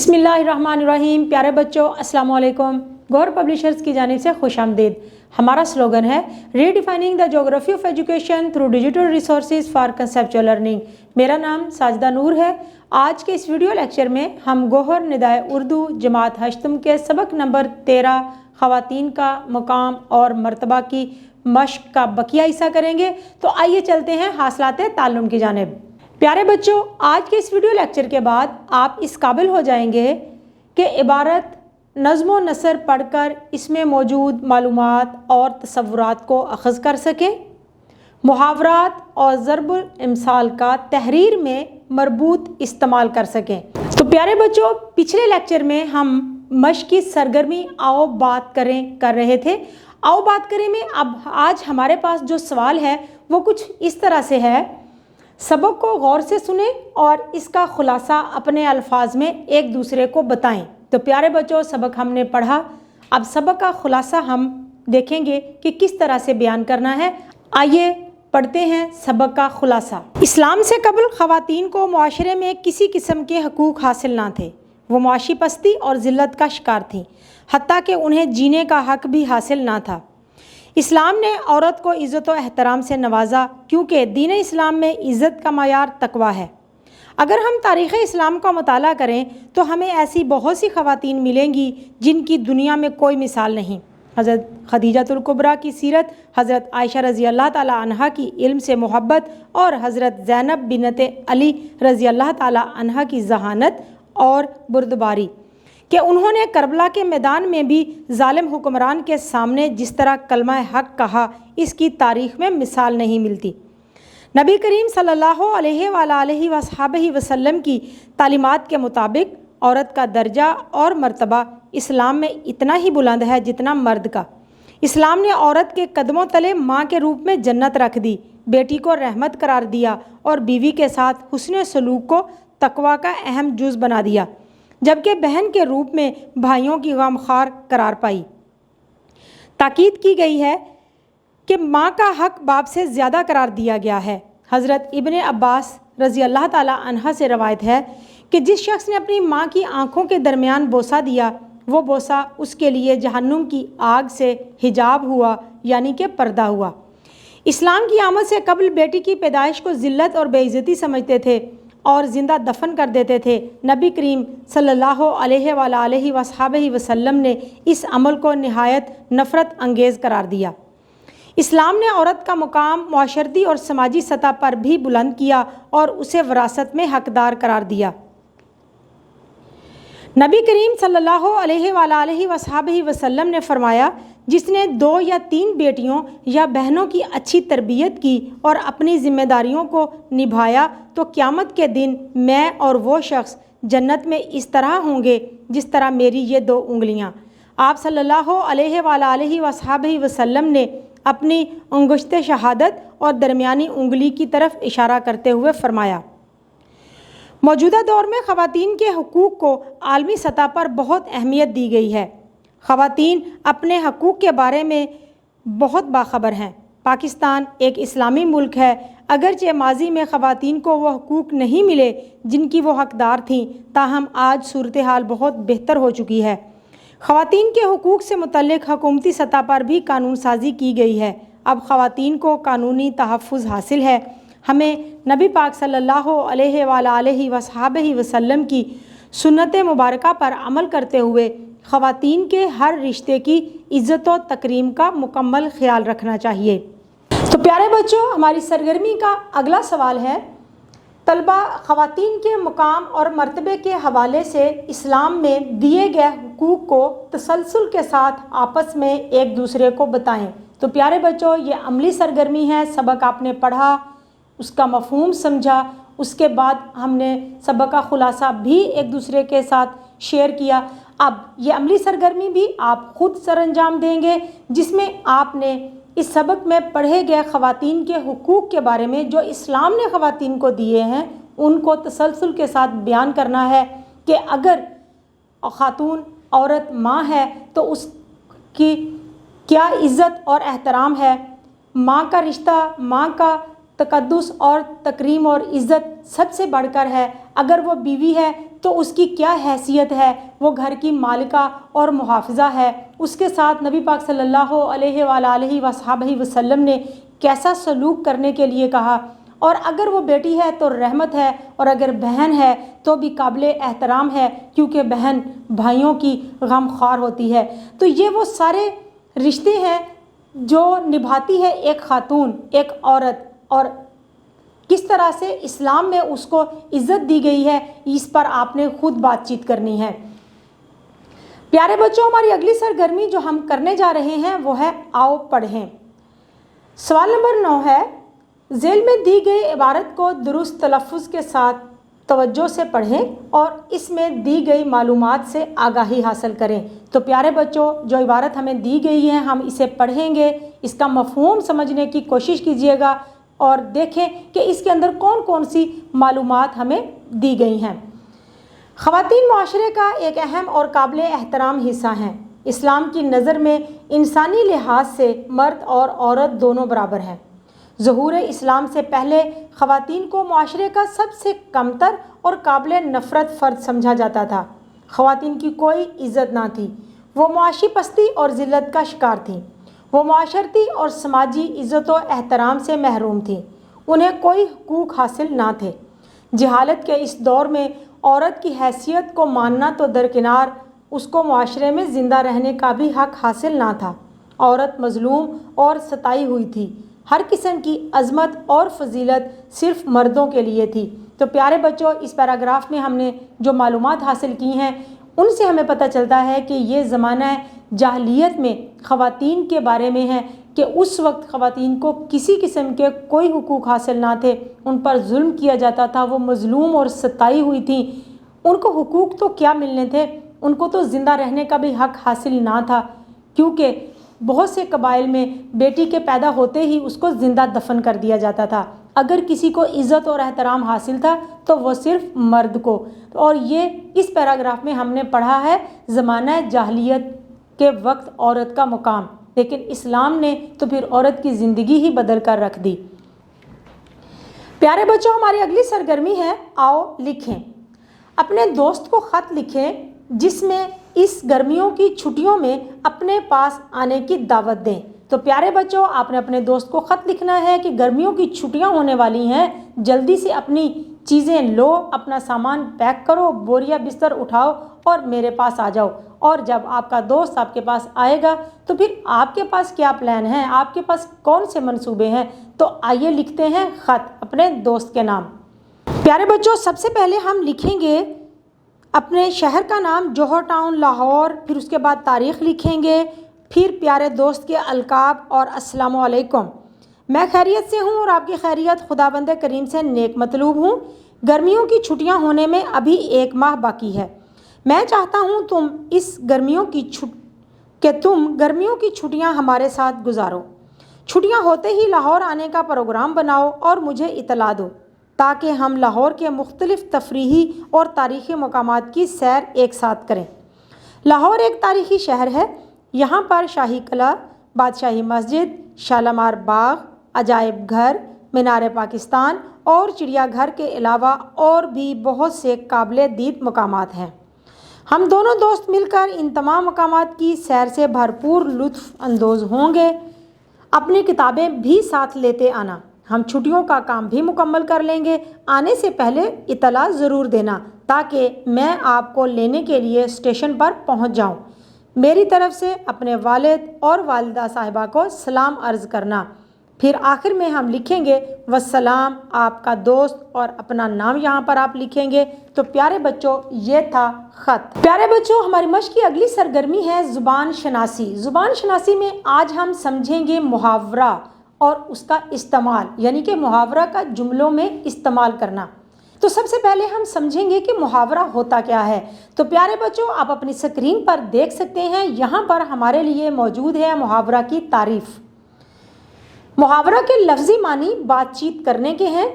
बिस्मिल्लाहिर्रहमानिर्रहीम। प्यारे बच्चों, अस्सलाम वालेकुम। गौर पब्लिशर्स की जानिब से खुश आमदीद। हमारा स्लोगन है redefining the geography of education through digital resources for conceptual learning. मेरा नाम साजिदा नूर है। आज के इस वीडियो लेक्चर में हम गोहर निदाए उर्दू जमात हश्तम के सबक नंबर 13 ख़वातीन का मकाम और मर्तबा की मश्क का बकिया हिस्सा करेंगे। तो आइए चलते हैं हासिलाते ताल्लुम की जानिब। प्यारे बच्चों, आज के इस वीडियो लेक्चर के बाद आप इस काबिल हो जाएंगे कि इबारत नज़्म व नसर पढ़कर इसमें मौजूद मालूमात और तसव्वुरात को अख़ज़ कर सकें, मुहावरात और ज़रबुल इम्साल का तहरीर में मरबूत इस्तेमाल कर सकें। तो प्यारे बच्चों, पिछले लेक्चर में हम मश्क की सरगर्मी आओ बात करें कर रहे थे। आओ बात करें में अब आज हमारे पास जो सवाल है वो कुछ इस तरह से है। सबक को गौर से सुने और इसका खुलासा अपने अल्फाज में एक दूसरे को बताएं। तो प्यारे बच्चों, सबक हमने पढ़ा, अब सबक का खुलासा हम देखेंगे कि किस तरह से बयान करना है। आइए पढ़ते हैं सबक का खुलासा। इस्लाम से कबल ख़वातीन को मुआशरे में किसी किस्म के हकूक़ हासिल ना थे। वो मुआशी पस्ती और ज़िल्लत का शिकार थीं, हत्ता कि उन्हें जीने का हक भी हासिल ना था। इस्लाम ने औरत को इज़्ज़त व एहतराम से नवाजा, क्योंकि दीन इस्लाम में इज़्ज़त का मयार तकवा है। अगर हम तारीख़ इस्लाम का मुताला करें तो हमें ऐसी बहुत सी ख़वातीन मिलेंगी जिनकी दुनिया में कोई मिसाल नहीं। हज़रत खदीजतुल कुबरा की सीरत, हज़रत आयशा रज़ी अल्लाह ताला अन्हा की इल्म से मोहब्बत और हज़रत ज़ैनब बिनते अली रज़ी अल्लाह ताला अन्हा की ज़हानत और बुर्दबारी कि उन्होंने करबला के मैदान में भी जालिम हुक्मरान के सामने जिस तरह कलमा हक़ कहा, इसकी तारीख़ में मिसाल नहीं मिलती। नबी करीम सल्लल्लाहु अलैहि वसल्लम की तालीमात के मुताबिक औरत का दर्जा और मर्तबा इस्लाम में इतना ही बुलंद है जितना मर्द का। इस्लाम ने औरत के कदमों तले माँ के रूप में जन्नत रख दी, बेटी को रहमत करार दिया और बीवी के साथ हुस्न सलूक को तकवा का अहम जुज़ बना दिया, जबकि बहन के रूप में भाइयों की गमखार करार पाई। ताकीद की गई है कि माँ का हक बाप से ज़्यादा करार दिया गया है। हज़रत इब्ने अब्बास रज़ी अल्लाह ताला अन्हा से रवायत है कि जिस शख्स ने अपनी माँ की आँखों के दरमियान बोसा दिया, वो बोसा उसके लिए जहन्नुम की आग से हिजाब हुआ, यानी कि पर्दा हुआ। इस्लाम की आमद से कबल बेटी की पैदाइश को ज़िल्लत और बेइज्जती समझते थे और ज़िंदा दफन कर देते थे। नबी करीम सल्लल्लाहु अलैहि वसल्लम ने इस अमल को निहायत नफ़रत अंगेज़ करार दिया। इस्लाम ने औरत का मुकाम मुआशरती और समाजी सतह पर भी बुलंद किया और उसे विरासत में हकदार करार दिया। नबी करीम सल्लल्लाहु अलैहि वसल्लम ने फरमाया, जिसने 2 या 3 बेटियों या बहनों की अच्छी तरबियत की और अपनी ज़िम्मेदारियों को निभाया, तो क़यामत के दिन मैं और वो शख्स जन्नत में इस तरह होंगे जिस तरह मेरी ये 2 उंगलियाँ। आप सल्लल्लाहु अलैहि वसल्लम ने अपनी अंगुश्त शहादत और दरमियानी उंगली की तरफ इशारा करते हुए फरमाया। मौजूदा दौर में ख़वातीन के हकूक़ को आलमी सतह पर बहुत अहमियत दी गई है। ख़वातीन अपने हकूक़ के बारे में बहुत बाखबर हैं। पाकिस्तान एक इस्लामी मुल्क है, अगरचे माजी में ख़वातीन को वो हकूक़ नहीं मिले जिनकी वो हकदार थीं, ताहम आज सूरत हाल बहुत बेहतर हो चुकी है। ख़वातीन के हकूक़ से मुतल्लिक़ हुकूमती सतह पर भी कानून साजी की गई है। अब ख़वातीन को कानूनी तहफ़्फ़ुज़ हासिल है। हमें नबी पाक सल्लल्लाहु अलैहि वसल्लम की सुन्नत मुबारका पर अमल करते हुए ख़वातीन के हर रिश्ते की इज़्ज़त व तकरीम का मुकम्मल ख्याल रखना चाहिए। तो प्यारे बच्चों, हमारी सरगर्मी का अगला सवाल है, तलबा ख़वातीन के मुकाम और मर्तबे के हवाले से इस्लाम में दिए गए हुकूक़ को तसलसल के साथ आपस में एक दूसरे को बताएं। तो प्यारे बच्चों, ये अमली सरगर्मी है। सबक आपने पढ़ा, उसका मफ़हूम समझा, उसके बाद हमने सबक का खुलासा भी एक दूसरे के साथ शेयर किया। अब ये अमली सरगर्मी भी आप ख़ुद सरअंजाम देंगे, जिसमें आपने इस सबक में पढ़े गए ख़वातीन के हुकूक़ के बारे में जो इस्लाम ने ख़वातीन को दिए हैं, उनको तसलसल के साथ बयान करना है कि अगर ख़ातून औरत माँ है तो उसकी क्या इज़्ज़त और एहतराम है। माँ का रिश्ता, माँ का तकद्दुस और तकरीम और इज़्ज़त सबसे बढ़कर है। अगर वो बीवी है تو اس کی کیا حیثیت ہے، وہ گھر کی مالکہ اور محافظہ ہے، اس کے ساتھ نبی پاک صلی اللہ علیہ وآلہ وصحبہ وسلم نے کیسا سلوک کرنے کے لیے کہا، اور اگر وہ بیٹی ہے تو رحمت ہے، اور اگر بہن ہے تو بھی قابل احترام ہے، کیونکہ بہن بھائیوں کی غم خوار ہوتی ہے۔ تو یہ وہ سارے رشتے ہیں جو نبھاتی ہے ایک خاتون، ایک عورت، اور کس طرح سے اسلام میں اس کو عزت دی گئی ہے، اس پر آپ نے خود بات چیت کرنی ہے۔ پیارے بچوں، ہماری اگلی سرگرمی جو ہم کرنے جا رہے ہیں وہ ہے آؤ پڑھیں۔ سوال نمبر 9 ہے، ذیل میں دی گئی عبارت کو درست تلفظ کے ساتھ توجہ سے پڑھیں اور اس میں دی گئی معلومات سے آگاہی حاصل کریں۔ تو پیارے بچوں، جو عبارت ہمیں دی گئی ہے ہم اسے پڑھیں گے، اس کا مفہوم سمجھنے کی کوشش کیجیے گا اور دیکھیں کہ اس کے اندر کون کون سی معلومات ہمیں دی گئی ہیں۔ خواتین معاشرے کا ایک اہم اور قابل احترام حصہ ہیں۔ اسلام کی نظر میں انسانی لحاظ سے مرد اور عورت دونوں برابر ہیں۔ ظہور اسلام سے پہلے خواتین کو معاشرے کا سب سے کمتر اور قابل نفرت فرد سمجھا جاتا تھا۔ خواتین کی کوئی عزت نہ تھی، وہ معاشی پستی اور ذلت کا شکار تھیں۔ وہ معاشرتی اور سماجی عزت و احترام سے محروم تھیں، انہیں کوئی حقوق حاصل نہ تھے۔ جہالت کے اس دور میں عورت کی حیثیت کو ماننا تو درکنار، اس کو معاشرے میں زندہ رہنے کا بھی حق حاصل نہ تھا۔ عورت مظلوم اور ستائی ہوئی تھی، ہر قسم کی عظمت اور فضیلت صرف مردوں کے لیے تھی۔ تو پیارے بچوں، اس پیراگراف میں ہم نے جو معلومات حاصل کی ہیں ان سے ہمیں پتہ چلتا ہے کہ یہ زمانہ جاہلیت میں خواتین کے بارے میں ہے کہ اس وقت خواتین کو کسی قسم کے کوئی حقوق حاصل نہ تھے، ان پر ظلم کیا جاتا تھا، وہ مظلوم اور ستائی ہوئی تھیں۔ ان کو حقوق تو کیا ملنے تھے، ان کو تو زندہ رہنے کا بھی حق حاصل نہ تھا، کیونکہ بہت سے قبائل میں بیٹی کے پیدا ہوتے ہی اس کو زندہ دفن کر دیا جاتا تھا۔ اگر کسی کو عزت اور احترام حاصل تھا تو وہ صرف مرد کو۔ اور یہ اس پیراگراف میں ہم نے پڑھا ہے زمانہ جاہلیت کے وقت عورت کا مقام، لیکن اسلام نے تو پھر عورت کی زندگی ہی بدل کر رکھ دی۔ پیارے بچوں، ہماری اگلی سرگرمی ہے آؤ لکھیں۔ اپنے دوست کو خط لکھیں جس میں اس گرمیوں کی چھٹیوں میں اپنے پاس آنے کی دعوت دیں۔ تو پیارے بچوں، آپ نے اپنے دوست کو خط لکھنا ہے کہ گرمیوں کی چھٹیاں ہونے والی ہیں، جلدی سے اپنی چیزیں لو، اپنا سامان پیک کرو، بوریا بستر اٹھاؤ اور میرے پاس آ جاؤ۔ اور جب آپ کا دوست آپ کے پاس آئے گا تو پھر آپ کے پاس کیا پلان ہے، آپ کے پاس کون سے منصوبے ہیں، تو آئیے لکھتے ہیں خط اپنے دوست کے نام۔ پیارے بچوں، سب سے پہلے ہم لکھیں گے اپنے شہر کا نام، جوہر ٹاؤن لاہور، پھر اس کے بعد تاریخ لکھیں گے، پھر پیارے دوست کے القاب اور السلام علیکم۔ میں خیریت سے ہوں اور آپ کی خیریت خداوند کریم سے نیک مطلوب ہوں۔ گرمیوں کی چھٹیاں ہونے میں ابھی 1 ماہ باقی ہے۔ میں چاہتا ہوں تم گرمیوں کی چھٹیاں ہمارے ساتھ گزارو۔ چھٹیاں ہوتے ہی لاہور آنے کا پروگرام بناؤ اور مجھے اطلاع دو تاکہ ہم لاہور کے مختلف تفریحی اور تاریخی مقامات کی سیر ایک ساتھ کریں۔ لاہور ایک تاریخی شہر ہے، یہاں پر شاہی قلعہ، بادشاہی مسجد، شالمار باغ، عجائب گھر، مینار پاکستان اور چڑیا گھر کے علاوہ اور بھی بہت سے قابل دید مقامات ہیں۔ ہم دونوں دوست مل کر ان تمام مقامات کی سیر سے بھرپور لطف اندوز ہوں گے۔ اپنی کتابیں بھی ساتھ لیتے آنا، ہم چھٹیوں کا کام بھی مکمل کر لیں گے۔ آنے سے پہلے اطلاع ضرور دینا تاکہ میں آپ کو لینے کے لیے اسٹیشن پر پہنچ جاؤں۔ میری طرف سے اپنے والد اور والدہ صاحبہ کو سلام عرض کرنا۔ پھر آخر میں ہم لکھیں گے والسلام، آپ کا دوست، اور اپنا نام یہاں پر آپ لکھیں گے۔ تو پیارے بچوں، یہ تھا خط۔ پیارے بچوں، ہماری مشق کی اگلی سرگرمی ہے زبان شناسی۔ زبان شناسی میں آج ہم سمجھیں گے محاورہ اور اس کا استعمال، یعنی کہ محاورہ کا جملوں میں استعمال کرنا۔ تو سب سے پہلے ہم سمجھیں گے کہ محاورہ ہوتا کیا ہے۔ تو پیارے بچوں، آپ اپنی اسکرین پر دیکھ سکتے ہیں، یہاں پر ہمارے لیے موجود ہے محاورہ کی تعریف۔ محاورہ کے لفظی معنی بات چیت کرنے کے ہیں۔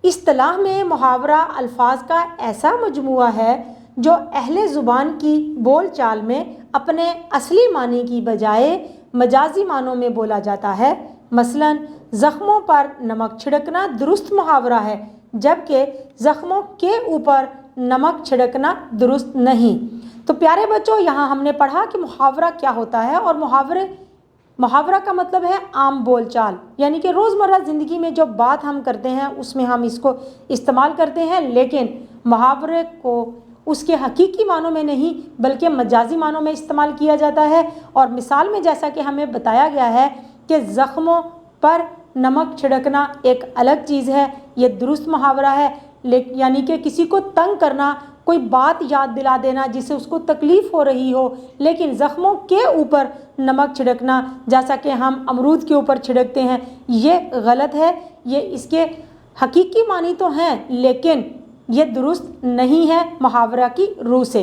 اصطلاح میں محاورہ الفاظ کا ایسا مجموعہ ہے جو اہل زبان کی بول چال میں اپنے اصلی معنی کی بجائے مجازی معنوں میں بولا جاتا ہے۔ مثلاً زخموں پر نمک چھڑکنا درست محاورہ ہے، جبکہ زخموں کے اوپر नमक छिड़कना दुरुस्त नहीं। तो प्यारे बच्चों, यहाँ हमने पढ़ा कि मुहावरा क्या होता है, और मुहावरा का मतलब है आम बोलचाल, यानी कि रोज़मर्रा ज़िंदगी में जो बात हम करते हैं उसमें हम इसको इस्तेमाल करते हैं, लेकिन मुहावरे को उसके हकीकी मानों में नहीं बल्कि मजाजी मानों में इस्तेमाल किया जाता है। और मिसाल में जैसा कि हमें बताया गया है कि ज़ख्मों पर नमक छिड़कना एक अलग चीज़ है, ये दुरुस्त मुहावरा है, यानी कि किसी को तंग करना, कोई बात याद दिला देना जिससे उसको तकलीफ़ हो रही हो, लेकिन ज़ख्मों के ऊपर नमक छिड़कना जैसा कि हम अमरूद के ऊपर छिड़कते हैं, ये गलत है। ये इसके हकीकी मानी तो हैं लेकिन ये दुरुस्त नहीं है मुहावरा की रूह से।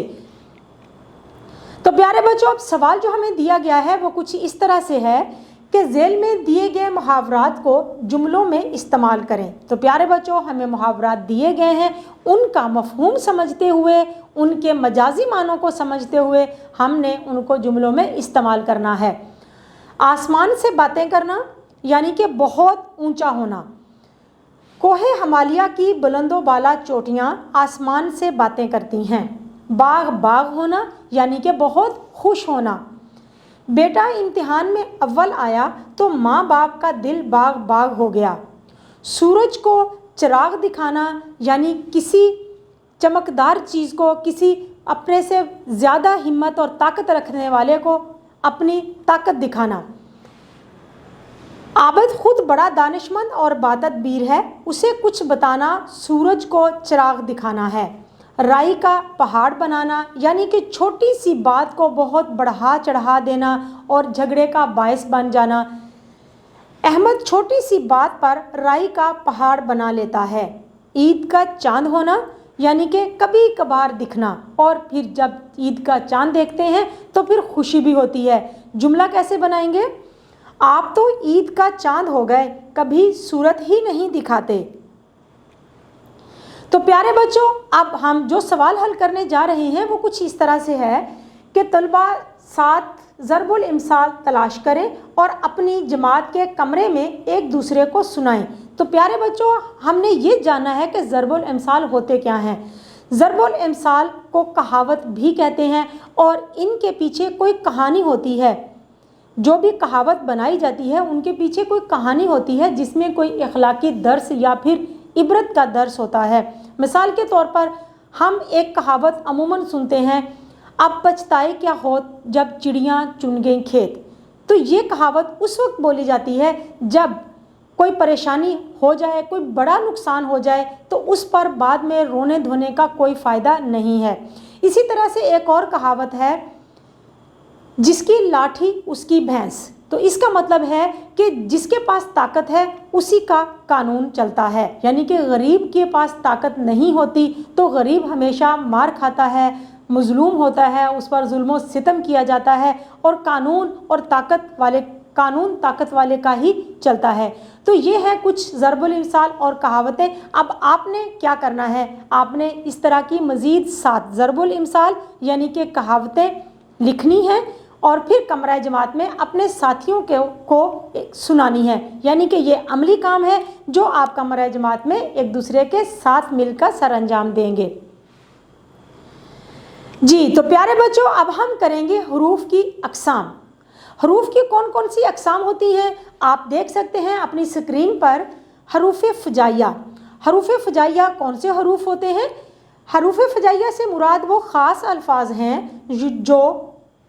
तो प्यारे बच्चों, अब सवाल जो हमें दिया गया है वो कुछ इस तरह से है कि झेल में दिए गए मुहावरात को जुमलों में इस्तेमाल करें। तो प्यारे बच्चों, हमें मुहावरात दिए गए हैं, उनका मफहूम समझते हुए, उनके मजाजी मानों को समझते हुए हमने उनको जुमलों में इस्तेमाल करना है। आसमान से बातें करना यानी कि बहुत ऊंचा होना। कोहे हिमालय की बुलंदो बाला चोटियाँ आसमान से बातें करती हैं। बाग बाग होना यानी कि बहुत खुश होना। बेटा इम्तिहान में अव्वल आया तो माँ बाप का दिल बाग बाग हो गया। सूरज को चिराग दिखाना यानी किसी चमकदार चीज़ को, किसी अपने से ज़्यादा हिम्मत और ताकत रखने वाले को अपनी ताकत दिखाना। आबिद खुद बड़ा दानिशमंद और बातदबीर है, उसे कुछ बताना सूरज को चिराग दिखाना है। राई का पहाड़ बनाना यानी कि छोटी सी बात को बहुत बढ़ा चढ़ा देना और झगड़े का बायस बन जाना। अहमद छोटी सी बात पर राई का पहाड़ बना लेता है। ईद का चांद होना यानी कि कभी कभार दिखना, और फिर जब ईद का चांद देखते हैं तो फिर खुशी भी होती है। जुमला कैसे बनाएंगे? आप तो ईद का चांद हो गए, कभी सूरत ही नहीं दिखाते। तो प्यारे बच्चों, अब हम जो सवाल हल करने जा रहे हैं वो कुछ इस तरह से है कि तलबा 7 ज़रबुल इमसाल तलाश करें और अपनी जमात के कमरे में एक दूसरे को सुनाएं। तो प्यारे बच्चों, हमने ये जाना है कि ज़रबुल इमसाल होते क्या हैं। ज़रबुल इमसाल को कहावत भी कहते हैं और इनके पीछे कोई कहानी होती है। जो भी कहावत बनाई जाती है उनके पीछे कोई कहानी होती है जिसमें कोई इखलाकी दर्स या फिर इबरत का दर्स होता है। मिसाल के तौर पर हम एक कहावत अमूमन सुनते हैं, अब पछताए क्या होत जब चिड़ियाँ चुन गई खेत। तो ये कहावत उस वक्त बोली जाती है जब कोई परेशानी हो जाए, कोई बड़ा नुकसान हो जाए, तो उस पर बाद में रोने धोने का कोई फ़ायदा नहीं है। इसी तरह से एक और कहावत है, जिसकी लाठी उसकी भैंस। तो इसका मतलब है कि जिसके पास ताकत है उसी का कानून चलता है, यानी कि गरीब के पास ताकत नहीं होती तो गरीब हमेशा मार खाता है, मजलूम होता है, उस पर जुल्म सितम किया जाता है, और कानून ताकत वाले का ही चलता है। तो ये है कुछ ज़रबुल इमसाल और कहावतें। अब आपने क्या करना है, आपने इस तरह की मज़ीद 7 ज़रबुल इमसाल यानी कि कहावतें लिखनी हैं और फिर कमरा जमात में अपने साथियों को सुनानी है। यानी कि ये अमली काम है जो आप कमरा जमात में एक दूसरे के साथ मिलकर सर अंजाम देंगे। जी तो प्यारे बच्चों, अब हम करेंगे हरूफ की अक़साम। हरूफ की कौन कौन सी अक़साम होती हैं आप देख सकते हैं अपनी स्क्रीन पर। हरूफ फ़जाइया। हरूफ फ़जाइया कौन से हरूफ होते हैं? हरूफ फ़जाइया से मुराद वो ख़ास अल्फाज हैं जो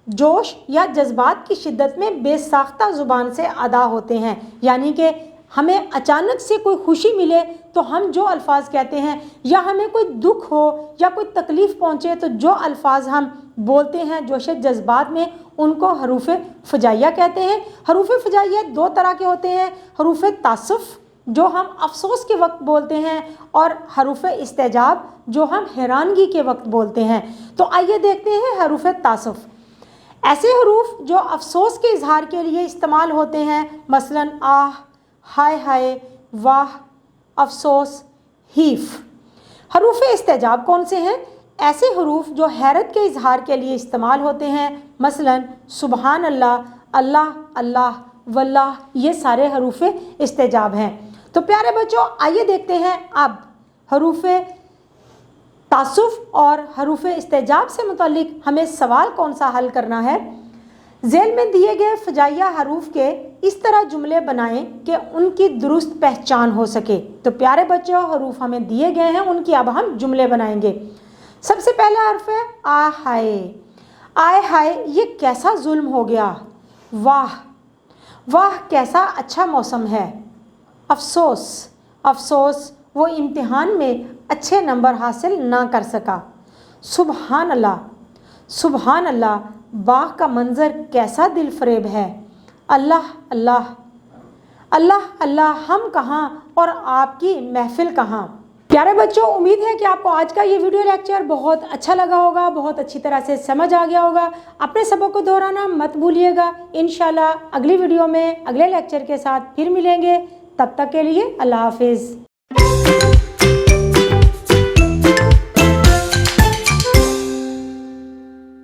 जोश या जज्बात की शिद्दत में बेसाख्ता ज़ुबान से अदा होते हैं। यानी कि हमें अचानक से कोई खुशी मिले तो हम जो अल्फाज कहते हैं, या हमें कोई दुख हो या कोई तकलीफ़ पहुँचे तो जो अल्फाज हम बोलते हैं जोश जज्बात में, उनको हरूफ फ़जाइया कहते हैं। हरूफ फ़जाइया 2 तरह के होते हैं, हरूफ तासुफ़ जो हम अफसोस के वक्त बोलते हैं और हरूफ इस्तेजाब जो हम हैरानगी के वक्त बोलते हैं। तो आइए देखते हैं हरूफ तासुफ़। ऐसे हरूफ जो अफसोस के इजहार के लिए इस्तेमाल होते हैं, मसलन आह, हाय हाय, वाह, अफसोस, हीफ। हरूफ इस्तेजाब कौन से हैं? ऐसे हरूफ जो हैरत के इजहार के लिए इस्तेमाल होते हैं, मसलन सुबहान अल्लाह, अल्लाह अल्लाह, वल्लाह, ये सारे हरूफ इस्तेजाब हैं। तो प्यारे बच्चों, आइए देखते हैं अब हरूफ तासुफ और हरूफ इस्तेजाब से मुतालिक हमें सवाल कौन सा हल करना है। ज़ेल में दिए गए फजाइया हरूफ के इस तरह जुमले बनाएं कि उनकी दुरुस्त पहचान हो सके। तो प्यारे बच्चों, हरूफ हमें दिए गए हैं, उनकी अब हम जुमले बनाएंगे। सबसे पहला हर्फ है आ हाय। आय हाय, ये कैसा जुल्म हो गया। वाह, वाह कैसा अच्छा मौसम है। अफसोस, अफसोस वो इम्तिहान में अच्छे नंबर हासिल ना कर सका। सुबहान अल्लाह, सुबहान अल्लाह, बाग का मंज़र कैसा दिल फरेब है। अल्लाह अल्लाह, अल्लाह अल्लाह, हम कहाँ और आपकी महफिल कहाँ। प्यारे बच्चों, उम्मीद है कि आपको आज का ये वीडियो लेक्चर बहुत अच्छा लगा होगा, बहुत अच्छी तरह से समझ आ गया होगा। अपने सबक को दोहराना मत भूलिएगा। इंशाल्लाह अगली वीडियो में अगले लेक्चर के साथ फिर मिलेंगे। तब तक के लिए अल्लाह हाफिज़।